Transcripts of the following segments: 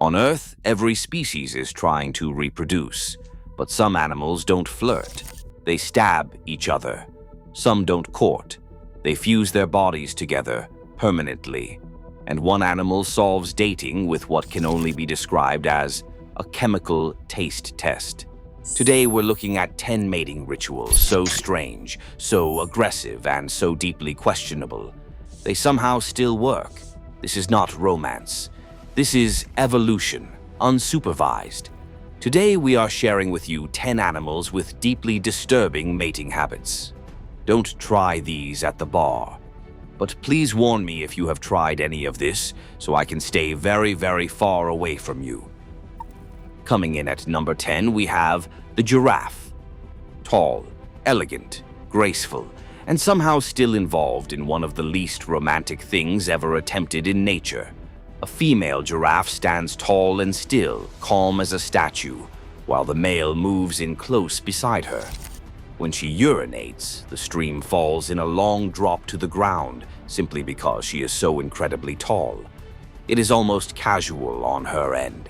On Earth, every species is trying to reproduce, but some animals don't flirt. They stab each other. Some don't court. They fuse their bodies together permanently. And one animal solves dating with what can only be described as a chemical taste test. Today we're looking at 10 mating rituals so strange, so aggressive, and so deeply questionable. They somehow still work. This is not romance. This is evolution, unsupervised. Today we are sharing with you 10 animals with deeply disturbing mating habits. Don't try these at the bar. But please warn me if you have tried any of this, so I can stay very, very far away from you. Coming in at number 10, we have the giraffe. Tall, elegant, graceful, and somehow still involved in one of the least romantic things ever attempted in nature. A female giraffe stands tall and still, calm as a statue, while the male moves in close beside her. When she urinates, the stream falls in a long drop to the ground simply because she is so incredibly tall. It is almost casual on her end.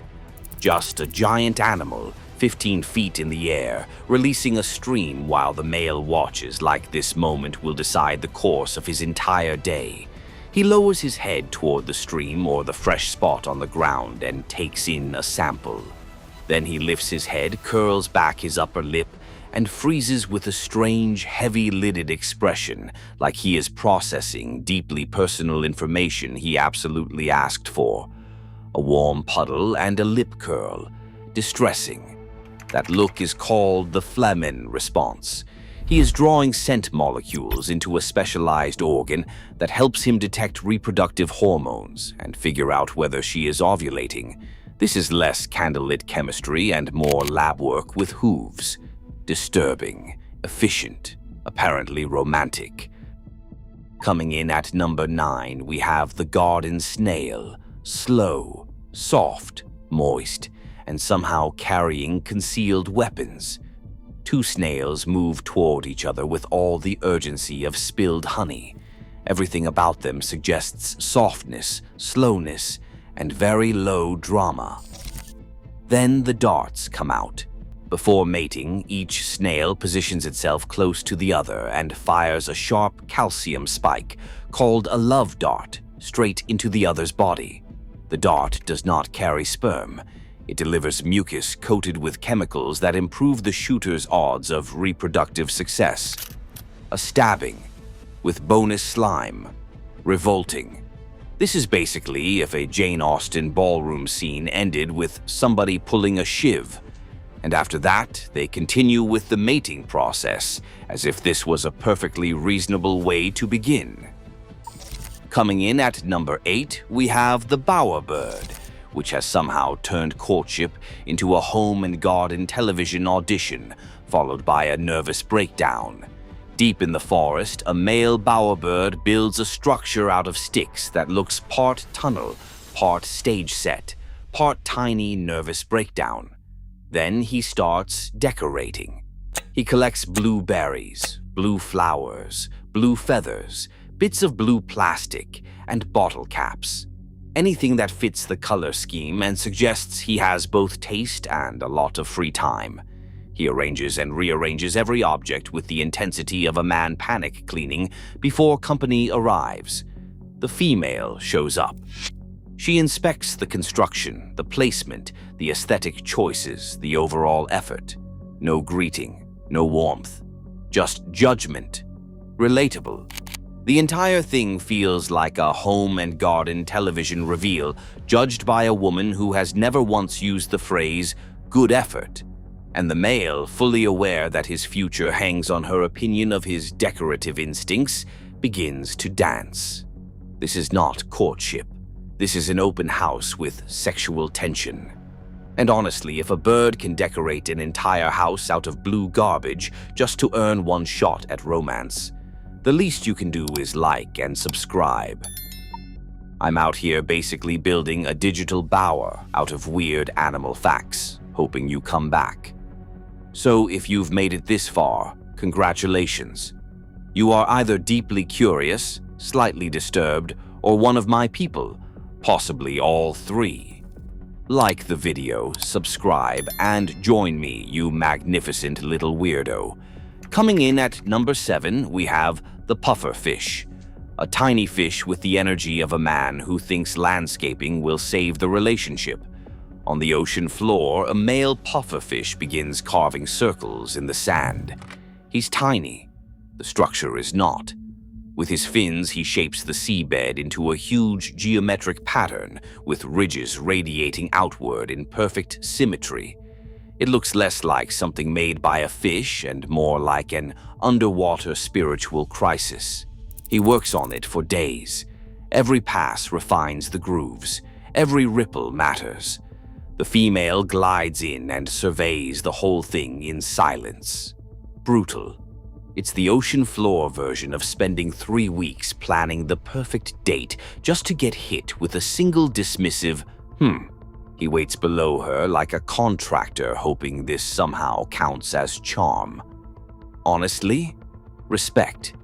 Just a giant animal, 15 feet in the air, releasing a stream while the male watches like this moment will decide the course of his entire day. He lowers his head toward the stream or the fresh spot on the ground and takes in a sample. Then he lifts his head, curls back his upper lip, and freezes with a strange, heavy-lidded expression, like he is processing deeply personal information he absolutely asked for. A warm puddle and a lip curl. Distressing. That look is called the Flehmen response. He is drawing scent molecules into a specialized organ that helps him detect reproductive hormones and figure out whether she is ovulating. This is less candlelit chemistry and more lab work with hooves. Disturbing, efficient, apparently romantic. Coming in at number 9, we have the garden snail. Slow, soft, moist, and somehow carrying concealed weapons. Two snails move toward each other with all the urgency of spilled honey. Everything about them suggests softness, slowness, and very low drama. Then the darts come out. Before mating, each snail positions itself close to the other and fires a sharp calcium spike, called a love dart, straight into the other's body. The dart does not carry sperm. It delivers mucus coated with chemicals that improve the shooter's odds of reproductive success. A stabbing, with bonus slime. Revolting. This is basically if a Jane Austen ballroom scene ended with somebody pulling a shiv. And after that, they continue with the mating process, as if this was a perfectly reasonable way to begin. Coming in at number 8, we have the bowerbird, which has somehow turned courtship into a home and garden television audition, followed by a nervous breakdown. Deep in the forest, a male bowerbird builds a structure out of sticks that looks part tunnel, part stage set, part tiny nervous breakdown. Then he starts decorating. He collects blue berries, blue flowers, blue feathers, bits of blue plastic, and bottle caps. Anything that fits the color scheme and suggests he has both taste and a lot of free time. He arranges and rearranges every object with the intensity of a man panic cleaning before company arrives. The female shows up. She inspects the construction, the placement, the aesthetic choices, the overall effort. No greeting, no warmth, just judgment. Relatable. The entire thing feels like a home and garden television reveal judged by a woman who has never once used the phrase, good effort, and the male, fully aware that his future hangs on her opinion of his decorative instincts, begins to dance. This is not courtship. This is an open house with sexual tension. And honestly, if a bird can decorate an entire house out of blue garbage just to earn one shot at romance, the least you can do is like and subscribe. I'm out here basically building a digital bower out of weird animal facts, hoping you come back. So if you've made it this far, congratulations. You are either deeply curious, slightly disturbed, or one of my people, possibly all three. Like the video, subscribe, and join me, you magnificent little weirdo. Coming in at number 7, we have the puffer fish. A tiny fish with the energy of a man who thinks landscaping will save the relationship. On the ocean floor, a male pufferfish begins carving circles in the sand. He's tiny. The structure is not. With his fins, he shapes the seabed into a huge geometric pattern with ridges radiating outward in perfect symmetry. It looks less like something made by a fish and more like an underwater spiritual crisis. He works on it for days. Every pass refines the grooves. Every ripple matters. The female glides in and surveys the whole thing in silence. Brutal. It's the ocean floor version of spending 3 weeks planning the perfect date just to get hit with a single dismissive, He waits below her like a contractor, hoping this somehow counts as charm. Honestly, respect.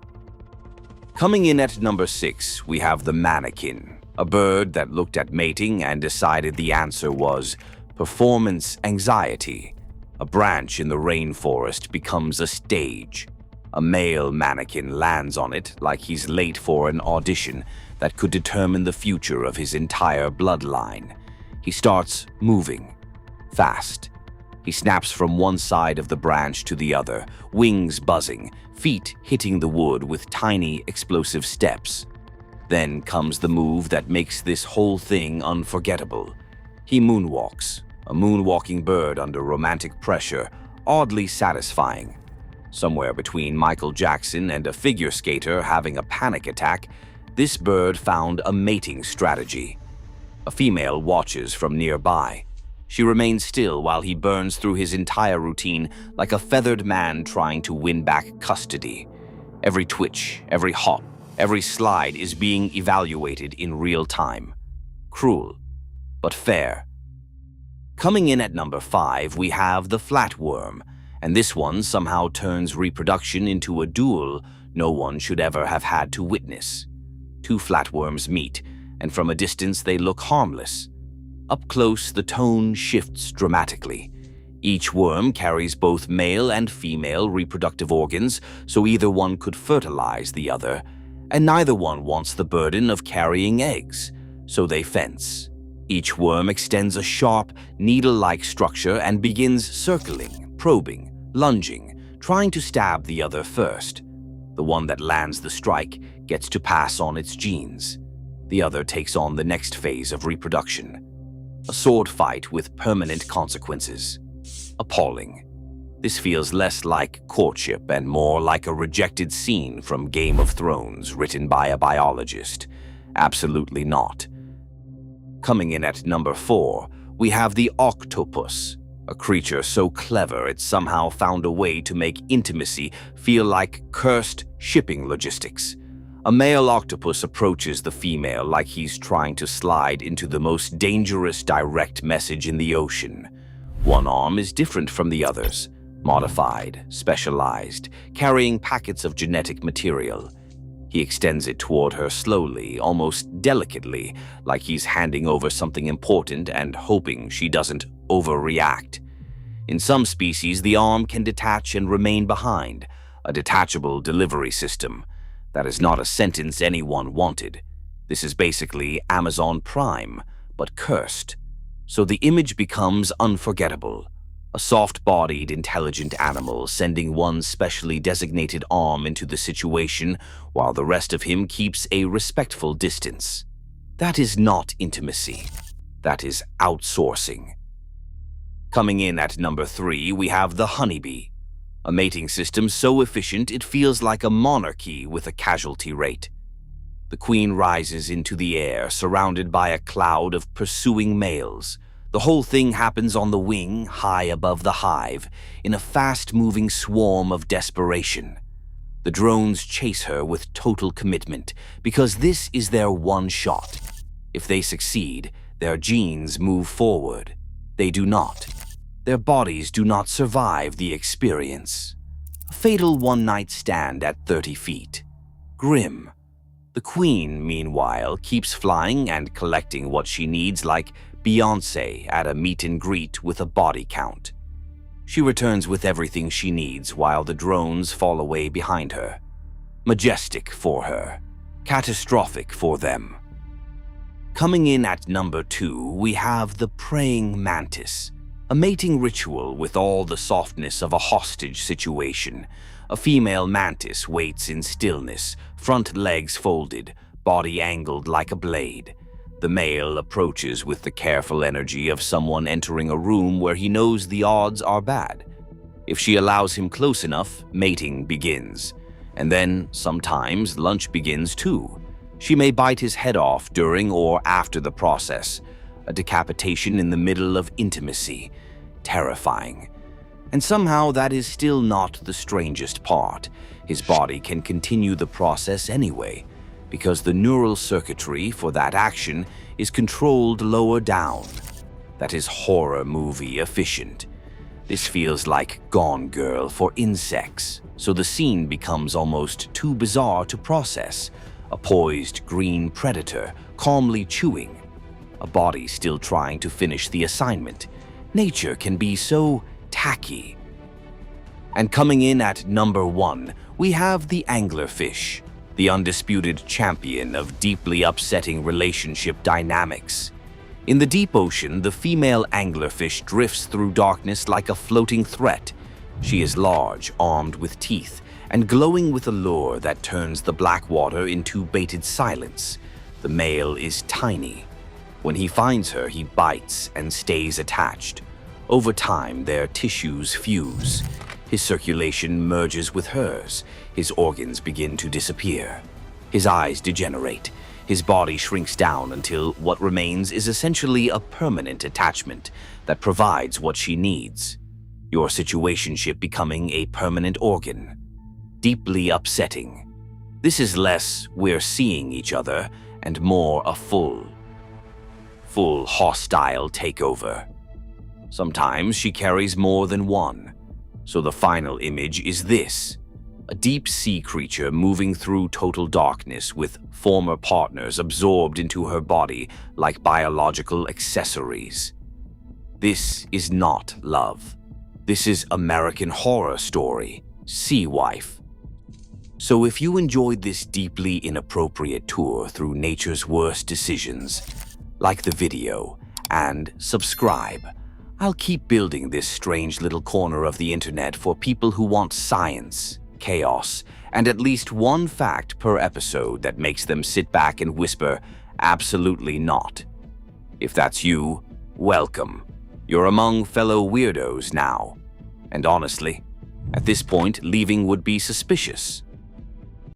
Coming in at number 6, we have the mannequin. A bird that looked at mating and decided the answer was performance anxiety. A branch in the rainforest becomes a stage. A male mannequin lands on it like he's late for an audition that could determine the future of his entire bloodline. He starts moving. Fast. He snaps from one side of the branch to the other, wings buzzing, feet hitting the wood with tiny explosive steps. Then comes the move that makes this whole thing unforgettable. He moonwalks, a moonwalking bird under romantic pressure, oddly satisfying. Somewhere between Michael Jackson and a figure skater having a panic attack, this bird found a mating strategy. A female watches from nearby. She remains still while he burns through his entire routine like a feathered man trying to win back custody. Every twitch, every hop, every slide is being evaluated in real time. Cruel, but fair. Coming in at number 5, we have the flatworm, and this one somehow turns reproduction into a duel no one should ever have had to witness. 2 flatworms meet, and from a distance they look harmless. Up close, the tone shifts dramatically. Each worm carries both male and female reproductive organs, so either one could fertilize the other, and neither one wants the burden of carrying eggs, so they fence. Each worm extends a sharp, needle-like structure and begins circling, probing, lunging, trying to stab the other first. The one that lands the strike gets to pass on its genes. The other takes on the next phase of reproduction. A sword fight with permanent consequences. Appalling. This feels less like courtship and more like a rejected scene from Game of Thrones written by a biologist. Absolutely not. Coming in at number 4, we have the octopus, a creature so clever it somehow found a way to make intimacy feel like cursed shipping logistics. A male octopus approaches the female like he's trying to slide into the most dangerous direct message in the ocean. One arm is different from the others. Modified, specialized, carrying packets of genetic material. He extends it toward her slowly, almost delicately, like he's handing over something important and hoping she doesn't overreact. In some species, the arm can detach and remain behind, a detachable delivery system. That is not a sentence anyone wanted. This is basically Amazon Prime, but cursed. So the image becomes unforgettable. A soft-bodied, intelligent animal sending one specially designated arm into the situation while the rest of him keeps a respectful distance. That is not intimacy. That is outsourcing. Coming in at number 3, we have the honeybee. A mating system so efficient it feels like a monarchy with a casualty rate. The queen rises into the air, surrounded by a cloud of pursuing males. The whole thing happens on the wing, high above the hive, in a fast-moving swarm of desperation. The drones chase her with total commitment, because this is their one shot. If they succeed, their genes move forward. They do not. Their bodies do not survive the experience. A fatal one-night stand at 30 feet. Grim. The queen, meanwhile, keeps flying and collecting what she needs like Beyoncé at a meet and greet with a body count. She returns with everything she needs while the drones fall away behind her. Majestic for her, catastrophic for them. Coming in at number 2, we have the praying mantis, a mating ritual with all the softness of a hostage situation. A female mantis waits in stillness, front legs folded, body angled like a blade. The male approaches with the careful energy of someone entering a room where he knows the odds are bad. If she allows him close enough, mating begins. And then, sometimes, lunch begins too. She may bite his head off during or after the process. A decapitation in the middle of intimacy. Terrifying. And somehow that is still not the strangest part. His body can continue the process anyway, because the neural circuitry for that action is controlled lower down. That is horror movie efficient. This feels like Gone Girl for insects, so the scene becomes almost too bizarre to process. A poised green predator calmly chewing. A body still trying to finish the assignment. Nature can be so tacky. And coming in at number 1, we have the anglerfish, the undisputed champion of deeply upsetting relationship dynamics. In the deep ocean, the female anglerfish drifts through darkness like a floating threat. She is large, armed with teeth, and glowing with a lure that turns the black water into baited silence. The male is tiny. When he finds her, he bites and stays attached. Over time, their tissues fuse. His circulation merges with hers. His organs begin to disappear. His eyes degenerate. His body shrinks down until what remains is essentially a permanent attachment that provides what she needs. Your situationship becoming a permanent organ. Deeply upsetting. This is less we're seeing each other and more a full hostile takeover. Sometimes she carries more than one. So the final image is this: a deep sea creature moving through total darkness with former partners absorbed into her body like biological accessories. This is not love. This is American Horror Story, Sea Wife. So if you enjoyed this deeply inappropriate tour through nature's worst decisions, like the video and subscribe. I'll keep building this strange little corner of the internet for people who want science, chaos, and at least one fact per episode that makes them sit back and whisper, "Absolutely not." If that's you, welcome. You're among fellow weirdos now. And honestly, at this point, leaving would be suspicious.